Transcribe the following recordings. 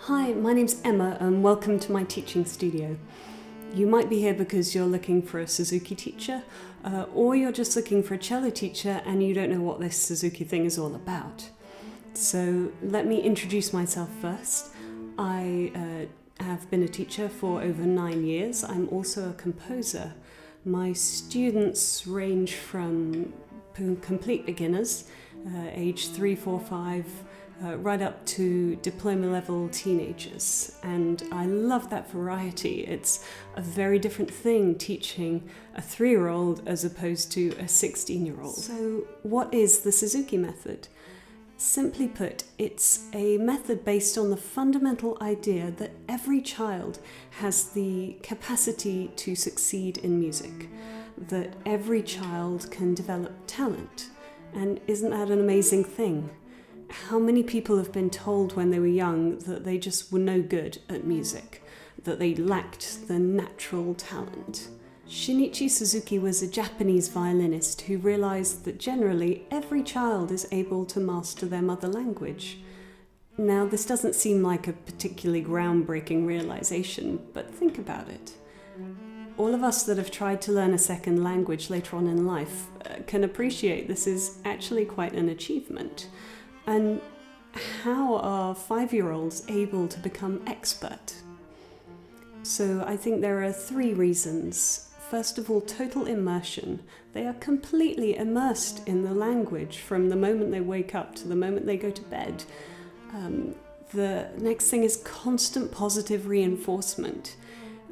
Hi, my name's Emma and welcome to my teaching studio. You might be here because you're looking for a Suzuki teacher, or you're just looking for a cello teacher and you don't know what this Suzuki thing is all about. So let me introduce myself first. I have been a teacher for over 9 years. I'm also a composer. My students range from complete beginners, age 3, 4, 5, right up to diploma level teenagers, and I love that variety. It's a very different thing teaching a 3-year-old as opposed to a 16-year-old. So what is the Suzuki Method? Simply put, it's a method based on the fundamental idea that every child has the capacity to succeed in music, that every child can develop talent. And isn't that an amazing thing? How many people have been told when they were young that they just were no good at music, that they lacked the natural talent? Shinichi Suzuki was a Japanese violinist who realized that generally every child is able to master their mother language. Now, this doesn't seem like a particularly groundbreaking realization, but think about it. All of us that have tried to learn a second language later on in life can appreciate this is actually quite an achievement. And how are 5-year-olds able to become expert? So I think there are 3 reasons. First of all, total immersion. They are completely immersed in the language from the moment they wake up to the moment they go to bed. The next thing is constant positive reinforcement.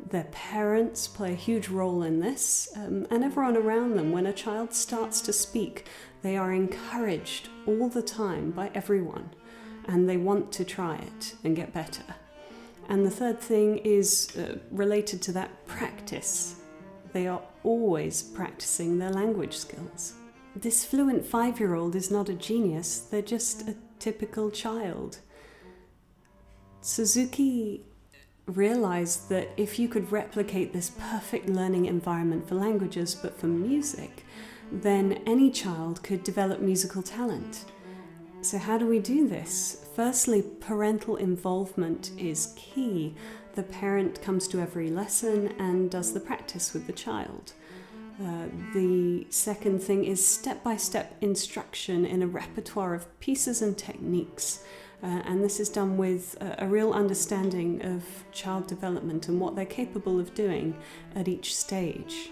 Their parents play a huge role in this, and everyone around them. When a child starts to speak, they are encouraged all the time by everyone, and they want to try it and get better. And the third thing is related to that: practice. They are always practicing their language skills. This fluent 5-year-old is not a genius, they're just a typical child. Suzuki realized that if you could replicate this perfect learning environment for languages but for music, then any child could develop musical talent. So how do we do this? Firstly, parental involvement is key. The parent comes to every lesson and does the practice with the child. The second thing is step-by-step instruction in a repertoire of pieces and techniques. And this is done with a real understanding of child development and what they're capable of doing at each stage.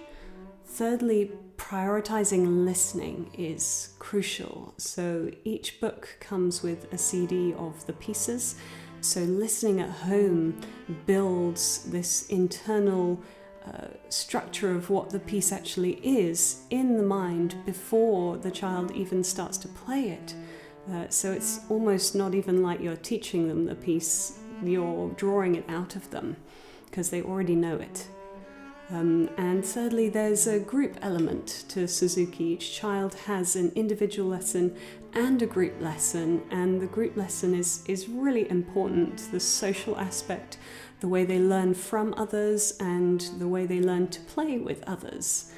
Thirdly, prioritizing listening is crucial. So each book comes with a CD of the pieces. So listening at home builds this internal structure of what the piece actually is in the mind before the child even starts to play it. So it's almost not even like you're teaching them the piece, you're drawing it out of them because they already know it. And thirdly, there's a group element to Suzuki. Each child has an individual lesson and a group lesson, and the group lesson is really important. The social aspect, the way they learn from others and the way they learn to play with others.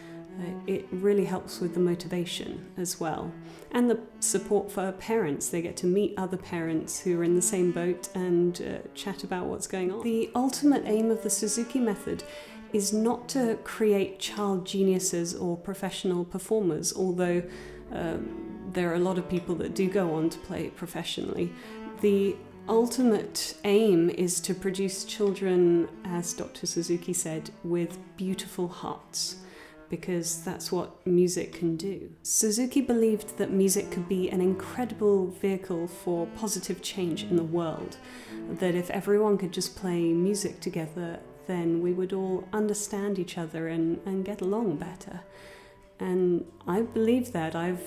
It really helps with the motivation as well. And the support for parents. They get to meet other parents who are in the same boat and chat about what's going on. The ultimate aim of the Suzuki Method is not to create child geniuses or professional performers, although there are a lot of people that do go on to play professionally. The ultimate aim is to produce children, as Dr. Suzuki said, with beautiful hearts, because that's what music can do. Suzuki believed that music could be an incredible vehicle for positive change in the world, that if everyone could just play music together, then we would all understand each other and get along better. And I believe that. I've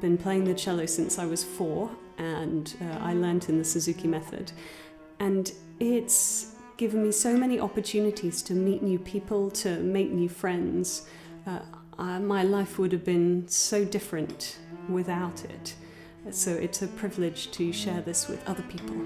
been playing the cello since I was 4, and I learnt in the Suzuki Method. And it's given me so many opportunities to meet new people, to make new friends. My life would have been so different without it. So it's a privilege to share this with other people.